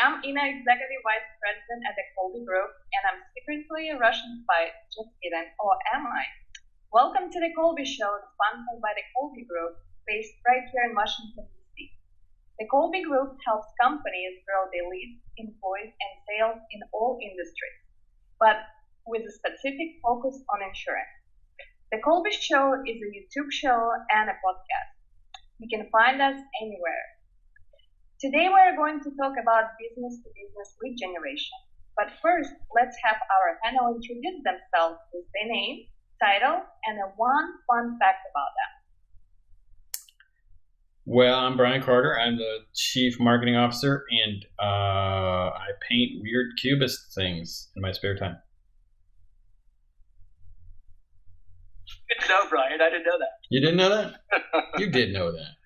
I'm Ina, Executive Vice President at the Colby Group, and I'm secretly a Russian spy. Just kidding, or am I? Welcome to the Colby Show, sponsored by the Colby Group, based right here in Washington, D.C. The Colby Group helps companies grow their leads, employees, and sales in all industries, but with a specific focus on insurance. The Colby Show is a YouTube show and a podcast. You can find us anywhere. Today we're going to talk about business-to-business lead generation. But first, let's have our panel introduce themselves with their name, title, and one fun fact about them. Well, I'm Brian Carter. I'm the Chief Marketing Officer, and I paint weird cubist things in my spare time. Good to know, Brian. I didn't know that. You didn't know that? You did know that.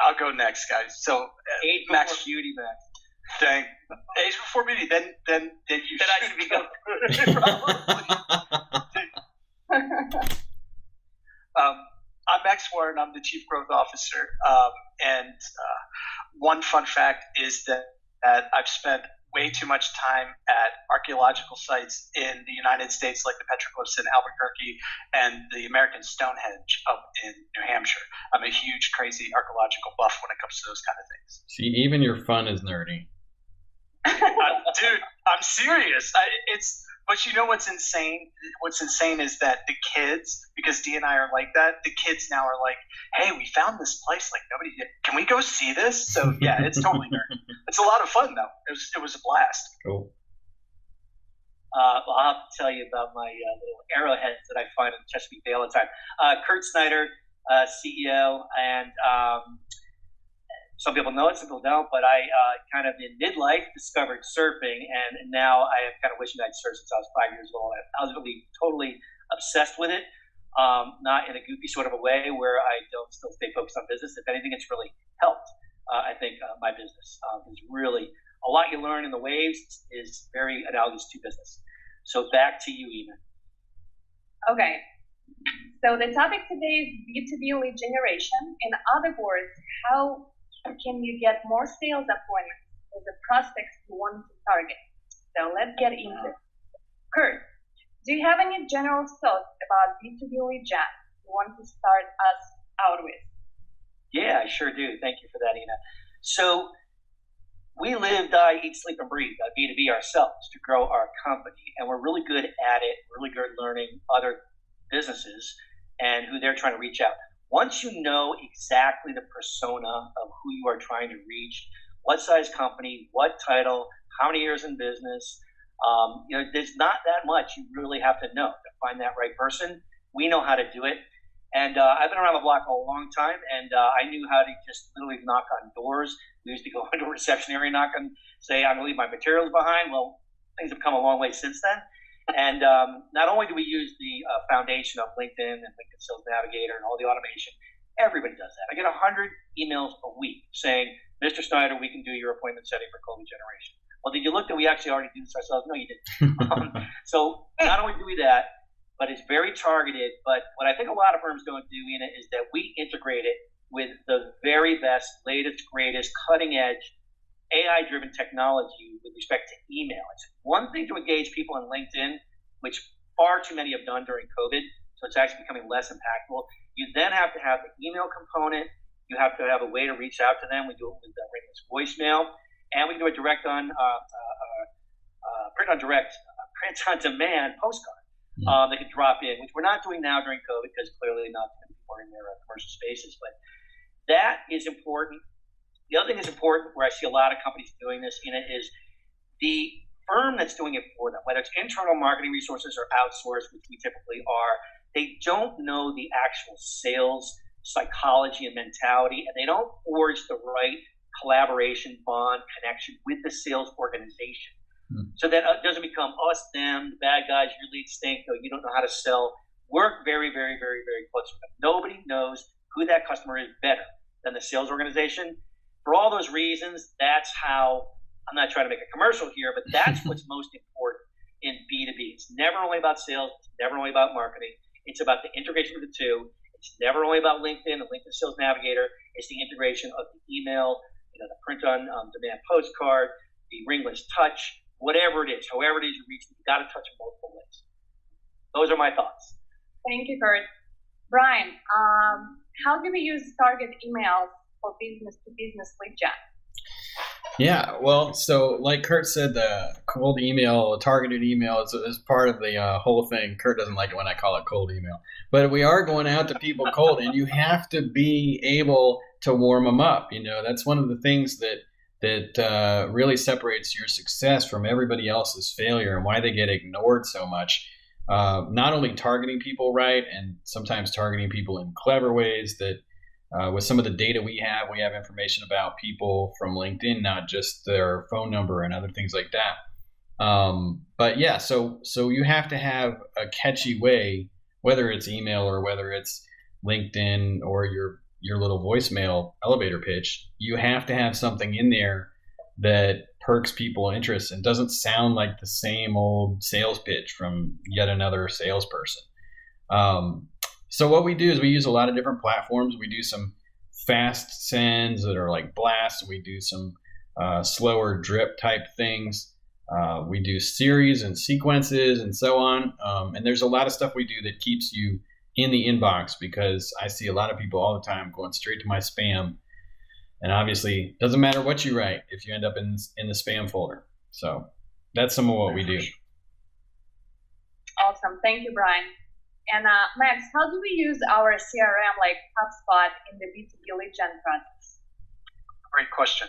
I'll go next, guys. So age Max before beauty, Max. Thank age before beauty. Then you Then I should be going. I'm Max Warren. I'm the Chief Growth Officer. And one fun fact is that I've spent way too much time at archaeological sites in the United States, like the petroglyphs in Albuquerque and the American Stonehenge up in New Hampshire. I'm a huge, crazy archaeological buff when it comes to those kind of things. See, even your fun is nerdy. Dude, I'm serious. But you know what's insane? What's insane is that the kids, because Dee and I are like that, the kids now are like, hey, we found this place like nobody did. Can we go see this? So yeah, it's totally nerdy. It's a lot of fun though. It was a blast. Cool. Well, I'll have to tell you about my little arrowheads that I find in Chesapeake Bay all the time. Kurt Snyder, CEO, and some people know it, some people don't, but I kind of in midlife discovered surfing, and now I am kind of wishing I'd surfed since I was 5 years old. I was really totally obsessed with it, not in a goofy sort of a way where I don't still stay focused on business. If anything, it's really helped, I think, my business. There's really a lot you learn in the waves is very analogous to business. So back to you, Ina. Okay. So the topic today is B2B lead generation. In other words, how can you get more sales appointments with the prospects you want to target? So let's get into it. Kurt, do you have any general thoughts about B2B lead gen you want to start us out with? Yeah, I sure do. Thank you for that, Ina. So we live, die, eat, sleep, and breathe B2B ourselves to grow our company, and we're really good at it, really good at learning other businesses and who they're trying to reach out. Once you know exactly the persona of who you are trying to reach, what size company, what title, how many years in business, there's not that much you really have to know to find that right person. We know how to do it. And I've been around the block a long time, and I knew how to just literally knock on doors. We used to go into a reception area, knock on, say, I'm going to leave my materials behind. Well, things have come a long way since then. And not only do we use the foundation of LinkedIn and LinkedIn Sales Navigator and all the automation, everybody does that. I get 100 emails a week saying, Mr. Snyder, we can do your appointment setting for Colby generation. Well, did you look that we actually already do this ourselves? No, you didn't. So not only do we that, but it's very targeted. But what I think a lot of firms don't do, Ina, is that we integrate it with the very best, latest, greatest, cutting edge AI-driven technology with respect to email. It's one thing to engage people on LinkedIn, which far too many have done during COVID, so it's actually becoming less impactful. You then have to have the email component. You have to have a way to reach out to them. We do it with ringless voicemail, and we can do a print on demand postcard. They can drop in, which we're not doing now during COVID because clearly not too many people are in their commercial spaces, but that is important. The other thing that's important, where I see a lot of companies doing this in it, is the firm that's doing it for them, whether it's internal marketing resources or outsourced, which we typically are, they don't know the actual sales psychology and mentality, and they don't forge the right collaboration, bond, connection with the sales organization. So that it doesn't become us, them, the bad guys, your leads stink, no, you don't know how to sell. Work very, very, very, very close with them. Nobody knows who that customer is better than the sales organization. For all those reasons, that's how, I'm not trying to make a commercial here, but that's what's most important in B2B. It's never only about sales. It's never only about marketing. It's about the integration of the two. It's never only about LinkedIn and LinkedIn Sales Navigator. It's the integration of the email, the print on demand postcard, the ringless touch, whatever it is, however it is you reach them, you got to touch them multiple ways. Those are my thoughts. Thank you, Kurt. Brian, how do we use target emails for business-to-business lead gen? Yeah, well, so like Kurt said, the cold email, targeted email is part of the whole thing. Kurt doesn't like it when I call it cold email, but we are going out to people cold, and you have to be able to warm them up. That's one of the things that really separates your success from everybody else's failure and why they get ignored so much. Not only targeting people right, and sometimes targeting people in clever ways that with some of the data we have information about people from LinkedIn, not just their phone number and other things like that. But yeah, so you have to have a catchy way, whether it's email or whether it's LinkedIn or your little voicemail elevator pitch. You have to have something in there that perks people interest and doesn't sound like the same old sales pitch from yet another salesperson. So what we do is we use a lot of different platforms. We do some fast sends that are like blasts. We do some slower drip type things. We do series and sequences and so on. And there's a lot of stuff we do that keeps you in the inbox, because I see a lot of people all the time going straight to my spam. And obviously, doesn't matter what you write if you end up in the spam folder. So that's some of what we do. Awesome. Thank you, Brian. And Max, how do we use our CRM like HubSpot in the B2B lead gen process? Great question.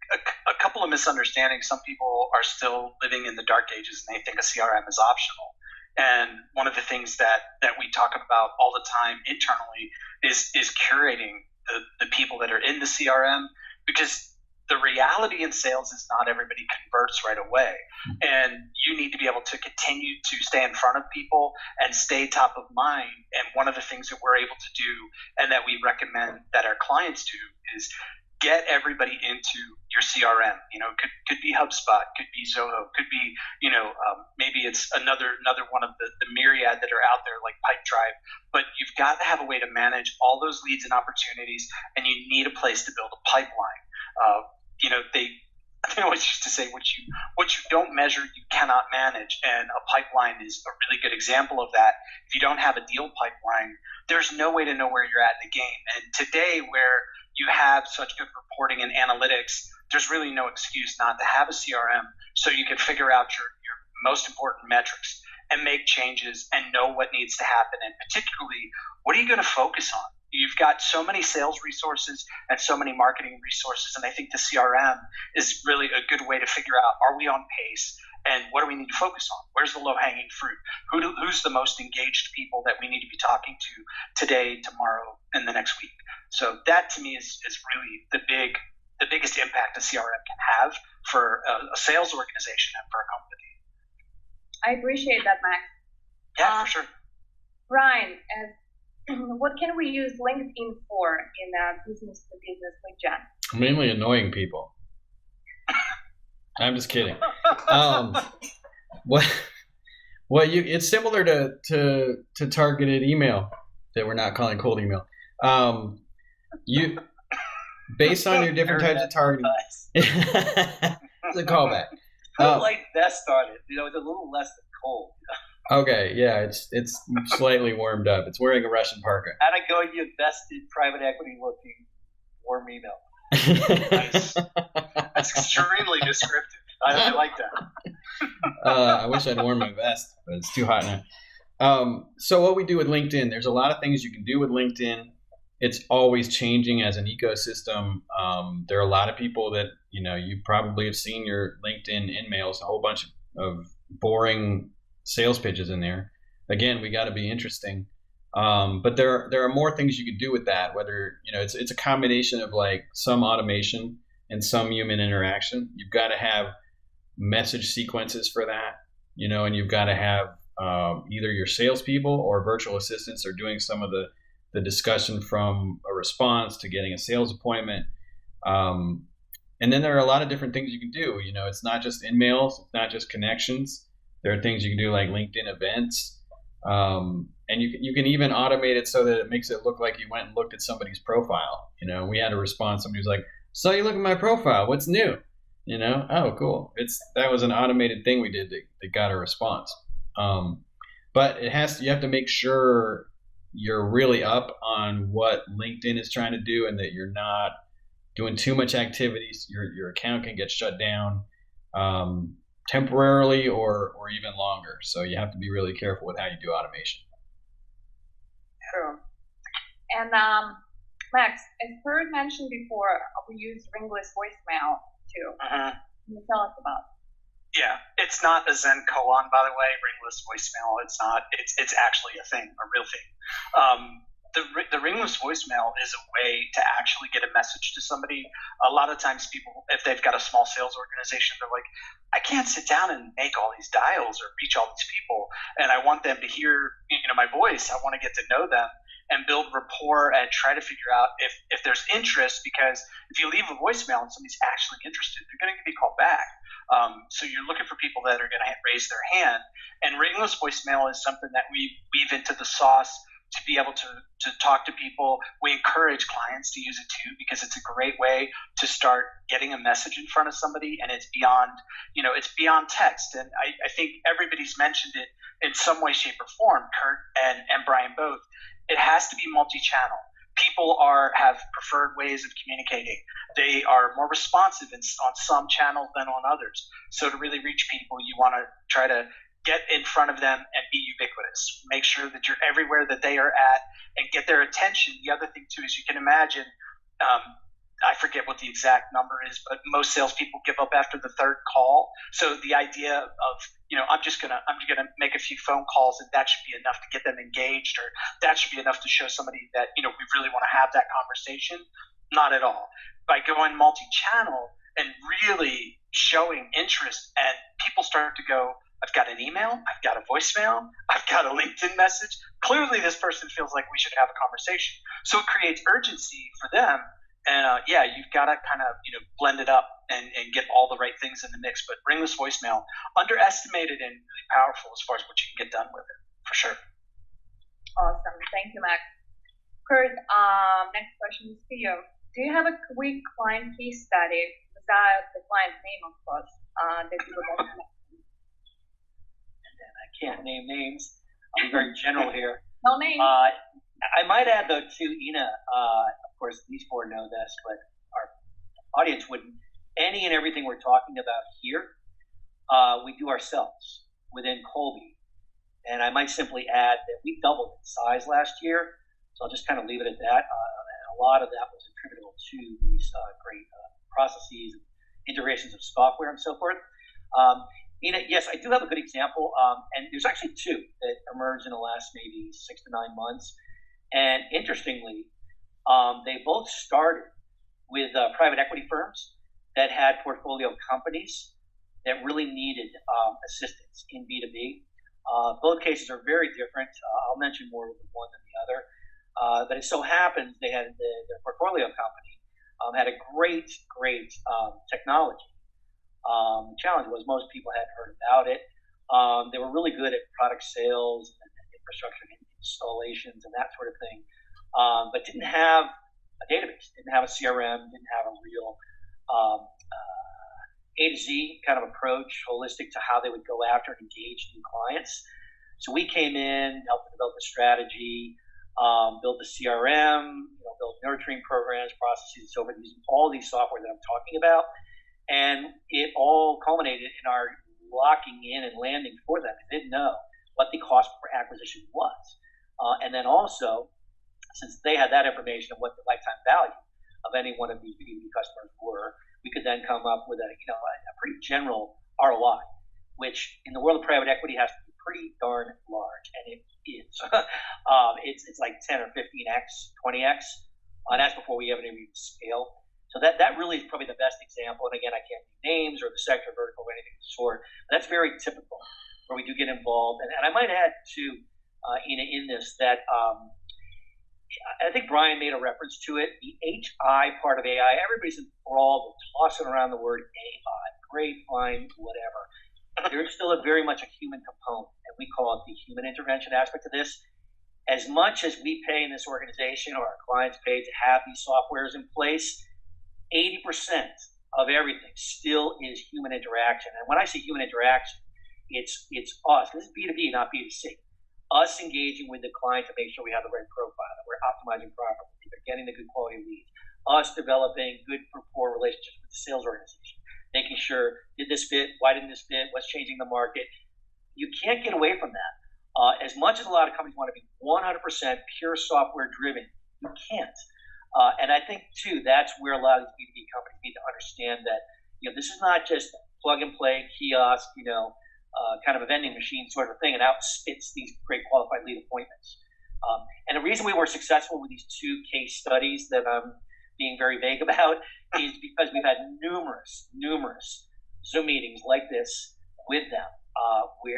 A couple of misunderstandings. Some people are still living in the dark ages and they think a CRM is optional. And one of the things that we talk about all the time internally is curating the people that are in the CRM, because the reality in sales is not everybody converts right away. And you need to be able to continue to stay in front of people and stay top of mind. And one of the things that we're able to do and that we recommend that our clients do is get everybody into your CRM. Could be HubSpot, could be Zoho, could be, maybe it's another one of the myriad that are out there like Pipedrive. But you've got to have a way to manage all those leads and opportunities, and you need a place to build a pipeline. They always used to say, what you don't measure, you cannot manage. And a pipeline is a really good example of that. If you don't have a deal pipeline, there's no way to know where you're at in the game. And today, where you have such good reporting and analytics, there's really no excuse not to have a CRM, so you can figure out your most important metrics and make changes and know what needs to happen. And particularly, what are you going to focus on? You've got so many sales resources and so many marketing resources, and I think the CRM is really a good way to figure out, are we on pace, and what do we need to focus on? Where's the low-hanging fruit? Who's the most engaged people that we need to be talking to today, tomorrow, and the next week? So that, to me, is really the biggest impact a CRM can have for a sales organization and for a company. I appreciate that, Max. Yeah, for sure. Brian, what can we use LinkedIn for in business-to-business lead gen? Mainly annoying people. I'm just kidding. It's similar to targeted email that we're not calling cold email. You based on your different types of targeting. It's a callback. Put a light vest on it. It's a little less than cold. Okay, yeah, it's slightly warmed up. It's wearing a Russian parka. And I go and you vested private equity looking warm email. Nice. That's extremely descriptive. I like that. I wish I'd worn my vest, but it's too hot now. So what we do with LinkedIn, there's a lot of things you can do with LinkedIn. It's always changing as an ecosystem. There are a lot of people that, you probably have seen your LinkedIn in-mails, a whole bunch of boring sales pitches in there. Again, we got to be interesting. But there are more things you could do with that, whether, it's a combination of like some automation and some human interaction. You've got to have message sequences for that, and you've got to have either your salespeople or virtual assistants are doing some of the discussion from a response to getting a sales appointment. And then there are a lot of different things you can do. It's not just in-mails, it's not just connections. There are things you can do like LinkedIn events. And you can even automate it so that it makes it look like you went and looked at somebody's profile. We had a response. Somebody was like, "So you look at my profile. What's new?" Oh, cool. That was an automated thing we did that got a response. But you have to make sure you're really up on what LinkedIn is trying to do, and that you're not doing too much activities. Your account can get shut down temporarily or even longer. So you have to be really careful with how you do automation. True. And Max, as Kurt mentioned before, we use ringless voicemail too. Can you tell us about it? Yeah, it's not a Zen koan, by the way. Ringless voicemail. It's not. It's actually a thing, a real thing. The ringless voicemail is a way to actually get a message to somebody. A lot of times people, if they've got a small sales organization, they're like, I can't sit down and make all these dials or reach all these people, and I want them to hear my voice. I want to get to know them and build rapport and try to figure out if there's interest, because if you leave a voicemail and somebody's actually interested, they're going to be called back. So you're looking for people that are going to raise their hand. And ringless voicemail is something that we weave into the sauce to be able to talk to people. We encourage clients to use it too, because it's a great way to start getting a message in front of somebody, and it's beyond text. And I think everybody's mentioned it in some way, shape, or form, Kurt and Brian both. It has to be multi-channel. People have preferred ways of communicating. They are more responsive on some channels than on others. So to really reach people, you want to try to get in front of them and be ubiquitous. Make sure that you're everywhere that they are at and get their attention. The other thing too is, you can imagine, I forget what the exact number is, but most salespeople give up after the third call. So the idea of, I'm just gonna make a few phone calls and that should be enough to get them engaged, or that should be enough to show somebody that we really want to have that conversation. Not at all. By going multi-channel and really showing interest, and people start to go, I've got an email, I've got a voicemail, I've got a LinkedIn message. Clearly, this person feels like we should have a conversation. So it creates urgency for them. And you've got to kind of blend it up and get all the right things in the mix. But ringless voicemail, underestimated and really powerful as far as what you can get done with it, for sure. Awesome. Thank you, Max. Kurt, next question is for you. Do you have a quick client case study without the client's name, of course, that you would like to mention? I can't name names. I'll be very general here. No names. I might add, though, too, Ina, of course, these four know this, but our audience wouldn't. Any and everything we're talking about here, we do ourselves within Colby. And I might simply add that we doubled in size last year, so I'll just kind of leave it at that. And a lot of that was attributable to these great processes, integrations of software, and so forth. Ina, yes, I do have a good example, and there's actually two that emerged in the last maybe 6 to 9 months. And interestingly, they both started with private equity firms that had portfolio companies that really needed assistance in B2B. Both cases are very different. I'll mention more of the one than the other. But it so happens they had their portfolio company had a great technology. The challenge was most people hadn't heard about it. They were really good at product sales and infrastructure installations and that sort of thing, but didn't have a database, didn't have a CRM, didn't have a real A to Z kind of approach, holistic to how they would go after and engage new clients. So we came in, helped develop the strategy, build the CRM, build nurturing programs, processes, and so forth, using all these software that I'm talking about. And it all culminated in our locking in and landing for them. They didn't know what the cost per acquisition was. And then also, since they had that information of what the lifetime value of any one of these B2B customers were, we could then come up with a pretty general ROI, which in the world of private equity has to be pretty darn large, and it is. It's like 10 or 15x, 20x, and that's before we even scale. So that really is probably the best example. And again, I can't name names or the sector vertical or anything of the sort. But that's very typical where we do get involved. And I might add too, in this that I think Brian made a reference to it. The HI part of AI, everybody's enthralled with tossing around the word AI. Great, fine, whatever. There's still very much a human component, and we call it the human intervention aspect of this. As much as we pay in this organization or our clients pay to have these softwares in place, 80% of everything still is human interaction. And when I say human interaction, it's us. This is B2B, not B2C. Us engaging with the client to make sure we have the right profile, that we're optimizing properly, that they're getting the good quality leads. Us developing good rapport relationships with the sales organization, making sure, did this fit? Why didn't this fit? What's changing the market? You can't get away from that. As much as a lot of companies want to be 100% pure software driven, you can't. And I think too, that's where a lot of these B2B companies need to understand that, this is not just plug and play kiosk, kind of a vending machine sort of thing, and out spits these great qualified lead appointments. And the reason we were successful with these 2 case studies that I'm being very vague about is because we've had numerous Zoom meetings like this with them,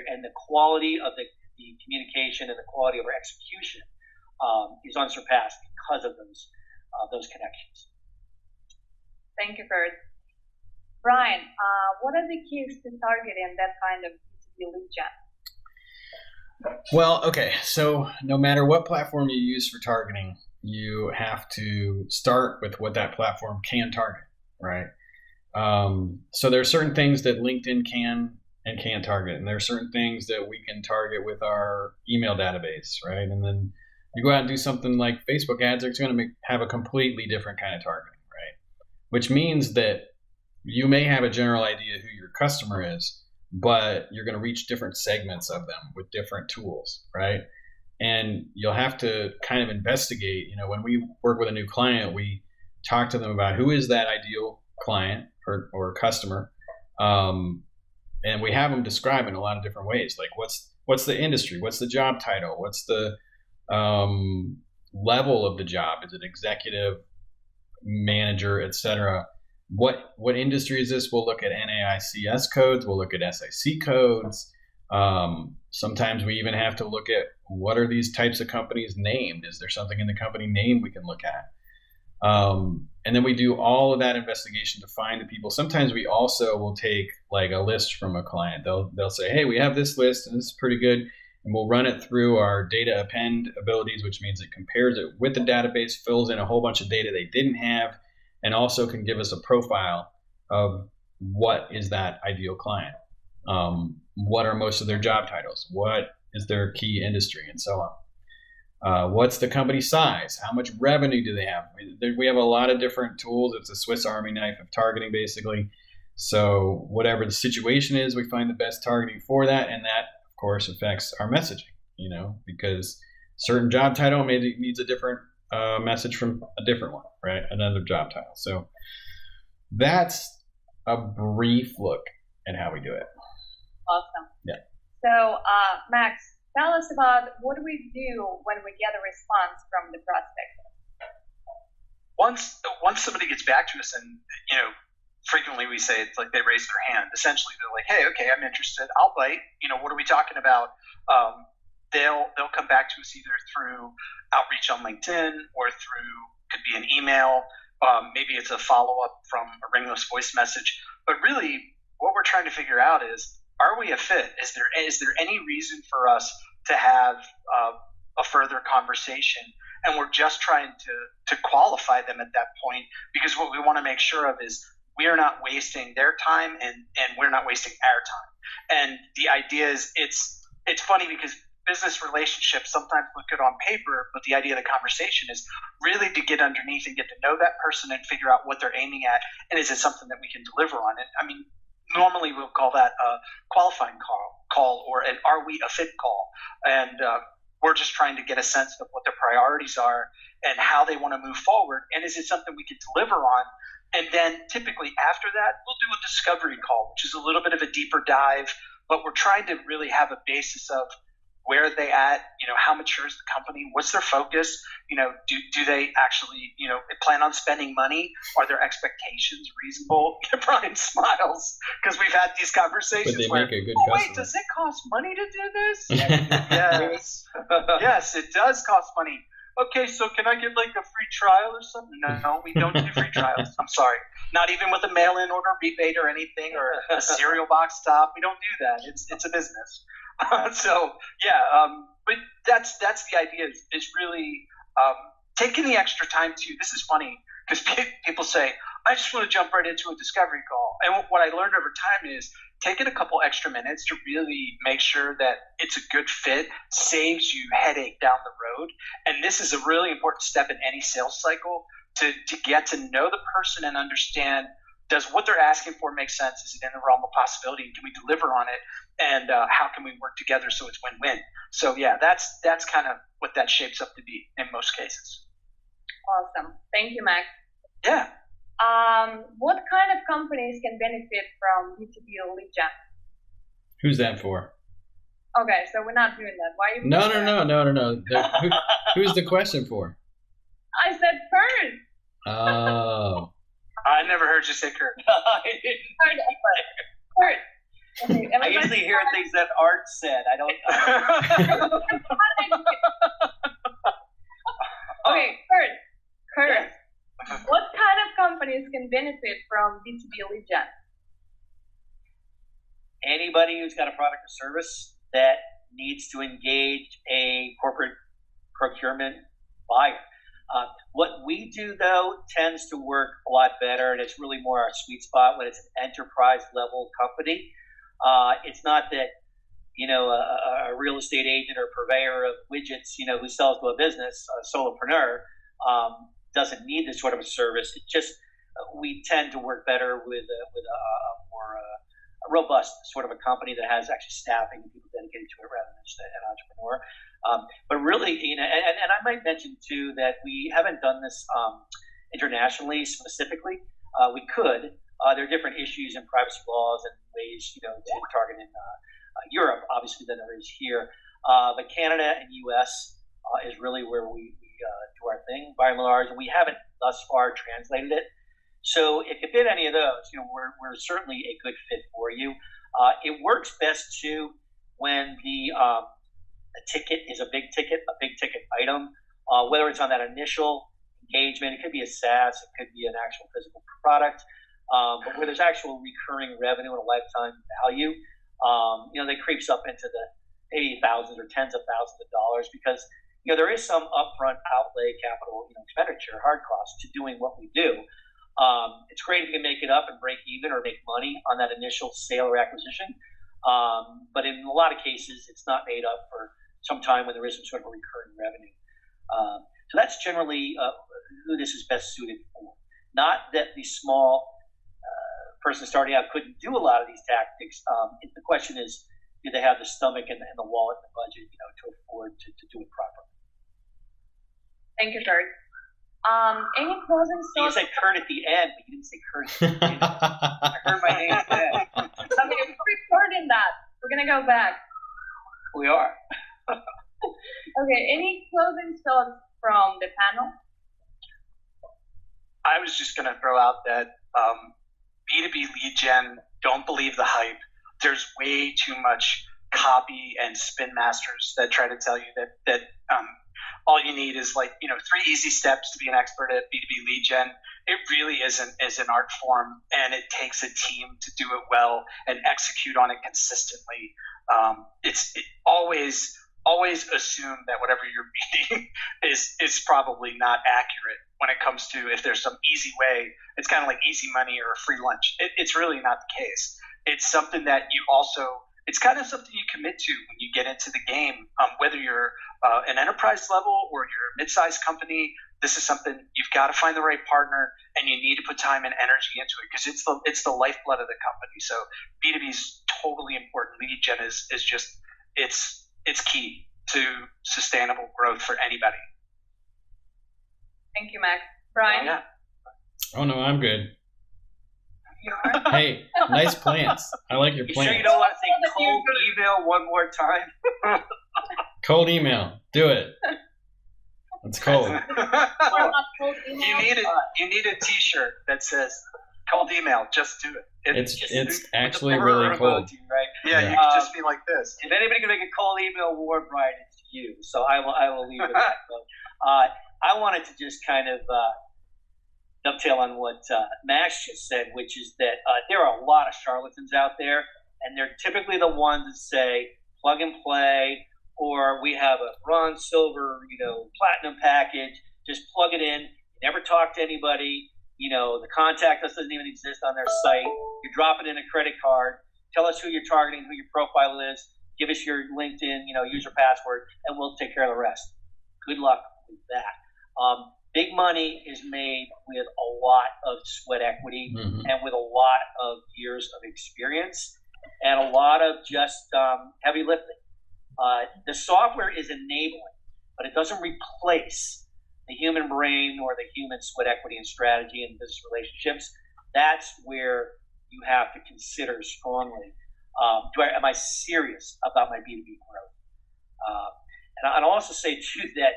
and the quality of the communication and the quality of our execution is unsurpassed because of those connections. Thank you, Kurt. Brian, what are the keys to targeting that kind of B2B lead gen? Well, okay, so no matter what platform you use for targeting, you have to start with what that platform can target, right? So there are certain things that LinkedIn can and can't target, and there are certain things that we can target with our email database, right? And then you go out and do something like Facebook ads, it's going to have a completely different kind of targeting, right? Which means that you may have a general idea who your customer is, but you're going to reach different segments of them with different tools, right? And you'll have to kind of investigate, when we work with a new client, we talk to them about who is that ideal client or customer. And we have them describe in a lot of different ways. Like what's the industry? What's the job title? What's the level of the job? Is it executive, manager, etc.? What industry is this? We'll look at NAICS codes. We'll look at SIC codes. Sometimes we even have to look at what are these types of companies named? Is there something in the company name we can look at? And then we do all of that investigation to find the people. Sometimes we also will take like a list from a client. They'll say, hey, we have this list and this is pretty good. And we'll run it through our data append abilities, which means it compares it with the database, fills in a whole bunch of data they didn't have, and also can give us a profile of what is that ideal client. What are most of their job titles? What is their key industry, and so on. What's the company size? How much revenue do they have? We have a lot of different tools. It's a Swiss Army knife of targeting, basically. So whatever the situation is, we find the best targeting for that, and that, of course, affects our messaging, because certain job title maybe needs a different message from a different one, right? Another job title. So that's a brief look at how we do it. Awesome. Yeah. So, Max, tell us about what do we do when we get a response from the prospect? Once somebody gets back to us, and frequently we say it's like they raise their hand. Essentially, they're like, "Hey, okay, I'm interested. I'll bite. What are we talking about?" They'll come back to us either through outreach on LinkedIn or through, could be an email. Maybe it's a follow up from a ringless voice message. But really, what we're trying to figure out is, are we a fit? Is there any reason for us to have a further conversation? And we're just trying to qualify them at that point, because what we want to make sure of is we are not wasting their time and we're not wasting our time. And the idea is, it's funny because business relationships sometimes look good on paper, but the idea of the conversation is really to get underneath and get to know that person and figure out what they're aiming at, and is it something that we can deliver on. And I mean, normally we'll call that a qualifying call or an are we a fit call. And we're just trying to get a sense of what their priorities are and how they want to move forward, and is it something we can deliver on. And then typically after that, we'll do a discovery call, which is a little bit of a deeper dive, but we're trying to really have a basis of where are they at, how mature is the company, what's their focus, do they actually, plan on spending money, are their expectations reasonable? Brian smiles because we've had these conversations but they where, make a good wait, customer. does it cost money to do this? Yes. Yes, it does cost money. Okay, so can I get like a free trial or something? No, we don't do free trials. I'm sorry. Not even with a mail-in order rebate or anything, or a cereal box stop. We don't do that. It's a business. So yeah, but that's the idea is really taking the extra time to. This is funny because people say I just want to jump right into a discovery call, and what I learned over time is taking a couple extra minutes to really make sure that it's a good fit saves you headache down the road. And this is a really important step in any sales cycle to get to know the person and understand, does what they're asking for make sense? Is it in the realm of possibility? Can we deliver on it? And how can we work together so it's win-win? So yeah, that's kind of what that shapes up to be in most cases. Awesome. Thank you, Max. Yeah. What kind of companies can benefit from B2B lead gen? Who's that for? Okay, so we're not doing that. Why are you? No. Who's the question for? I said Kurt. Oh. I never heard you say Kurt. Kurt. Okay, I usually hear things that Art said. I don't. Okay, Kurt. Yes. What kind of companies can benefit from B2B lead gen? Anybody who's got a product or service that needs to engage a corporate procurement buyer. What we do, though, tends to work a lot better, and it's really more our sweet spot when it's an enterprise level company. It's not that a real estate agent or purveyor of widgets, who sells to a business, a solopreneur, doesn't need this sort of a service. It just we tend to work better with a more robust sort of a company that has actually staffing and people dedicated to it rather than just an entrepreneur. But really, and I might mention too that we haven't done this internationally specifically. We could. There are different issues in privacy laws and ways to target in Europe, obviously, than there is here. But Canada and U.S. Is really where we do our thing by and large, and we haven't thus far translated it. So if you fit any of those, we're certainly a good fit for you. It works best too when the ticket is a big ticket item, whether it's on that initial engagement. It could be a SaaS, it could be an actual physical product, but where there's actual recurring revenue and a lifetime value, that creeps up into the maybe thousands or tens of thousands of dollars because there is some upfront outlay, capital expenditure, hard costs to doing what we do. It's great if you can make it up and break even or make money on that initial sale or acquisition. But in a lot of cases, it's not made up for some time when there is some sort of a recurring revenue. So that's generally who this is best suited for. Not that the small person starting out couldn't do a lot of these tactics. The question is, do they have the stomach and the wallet and the budget, to afford to do it properly? Thank you, Kurt. Any closing You thoughts? said Kurt at the end, but you didn't say Kurt at the beginning. I heard my name said. Okay, we're recording that. We're gonna go back. We are. Okay, any closing thoughts from the panel? I was just going to throw out that B2B lead gen, don't believe the hype. There's way too much copy and spin masters that try to tell you that all you need is 3 easy steps to be an expert at B2B lead gen. It really is an art form, and it takes a team to do it well and execute on it consistently. Always assume that whatever you're reading is probably not accurate when it comes to if there's some easy way. It's kind of like easy money or a free lunch. It's really not the case. It's something that it's kind of something you commit to when you get into the game, whether you're an enterprise level or you're a mid-sized company. This is something you've got to find the right partner, and you need to put time and energy into it because it's the lifeblood of the company. So B2B is totally important. Lead gen is just it's key to sustainable growth for anybody. Thank you, Max. Brian? Yeah. Oh no, I'm good. You are? Hey, nice plants. I like your You plants. sure you don't want to say cold email one more time? Cold email. Do it. It's cold. We're not cold email. You need a T-shirt that says "cold email." Just do it. It's actually really cold. Emoji, right? Yeah, you can just be like this. If anybody can make a cold email warm, Brian, it's you. So I will leave it at that. But, I wanted to just kind of dovetail on what Max just said, which is that there are a lot of charlatans out there, and they're typically the ones that say plug and play, or we have a bronze, silver, platinum package. Just plug it in. You never talk to anybody. The contact us doesn't even exist on their site. You drop it in a credit card. Tell us who you're targeting, who your profile is. Give us your LinkedIn, user password, and we'll take care of the rest. Good luck with that. Big money is made with a lot of sweat equity and with a lot of years of experience and a lot of just heavy lifting. The software is enabling, but it doesn't replace the human brain or the human sweat equity and strategy and business relationships. That's where you have to consider strongly. Am I serious about my B2B growth? And I'd also say, too, that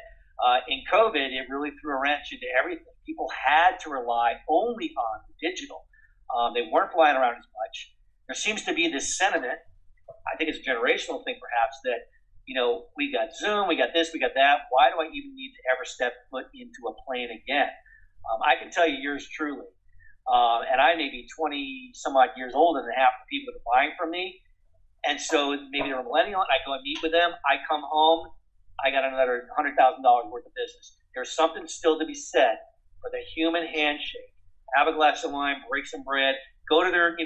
in COVID, it really threw a wrench into everything. People had to rely only on digital. They weren't flying around as much. There seems to be this sentiment, I think it's a generational thing perhaps, that, we got Zoom, we got this, we got that. Why do I even need to ever step foot into a plane again? I can tell you yours truly. And I may be 20 some odd years older than half the people that are buying from me. And so maybe they're a millennial, and I go and meet with them. I come home, I got another $100,000 worth of business. There's something still to be said for the human handshake. Have a glass of wine, break some bread, go to their,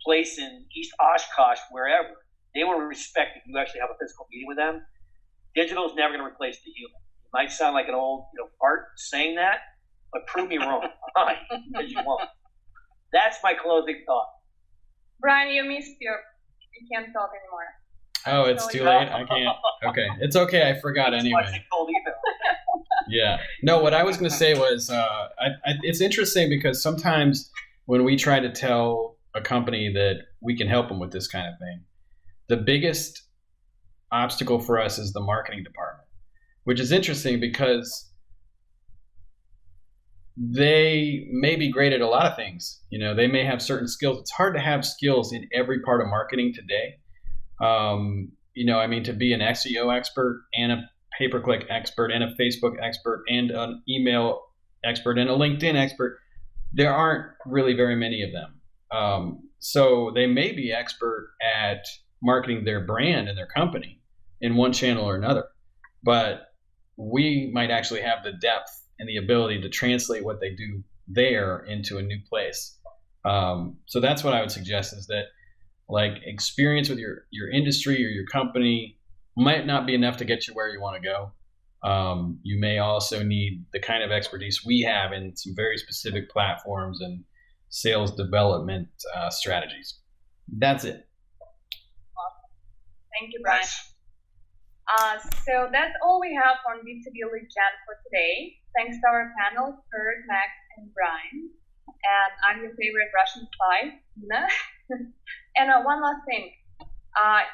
place in East Oshkosh, wherever. They will respect if you actually have a physical meeting with them. Digital is never going to replace the human. It might sound like an old, fart saying that, but prove me wrong. Fine, because you won't. That's my closing thought. Brian, you can't talk anymore. Oh, it's too late? I can't. Okay. It's okay. I forgot anyway. Yeah. No, what I was going to say was it's interesting because sometimes when we try to tell a company that we can help them with this kind of thing, the biggest obstacle for us is the marketing department, which is interesting because they may be great at a lot of things. They may have certain skills. It's hard to have skills in every part of marketing today. To be an SEO expert and a pay-per-click expert and a Facebook expert and an email expert and a LinkedIn expert, there aren't really very many of them. So they may be expert at marketing their brand and their company in one channel or another, but we might actually have the depth and the ability to translate what they do there into a new place. So that's what I would suggest is that experience with your industry or your company might not be enough to get you where you want to go. You may also need the kind of expertise we have in some very specific platforms and sales development strategies. That's it. Awesome. Thank you, Brian. So that's all we have on B2B Lead Gen for today. Thanks to our panel, Kurt, Max, and Brian. And I'm your favorite Russian spy, Nina. And one last thing.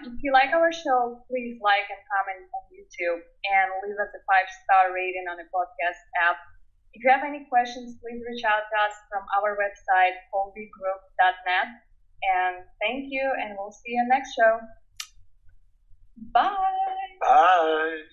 If you like our show, please like and comment on YouTube and leave us a 5-star rating on the podcast app. If you have any questions, please reach out to us from our website, colbygroup.net. And thank you, and we'll see you next show. Bye. Bye.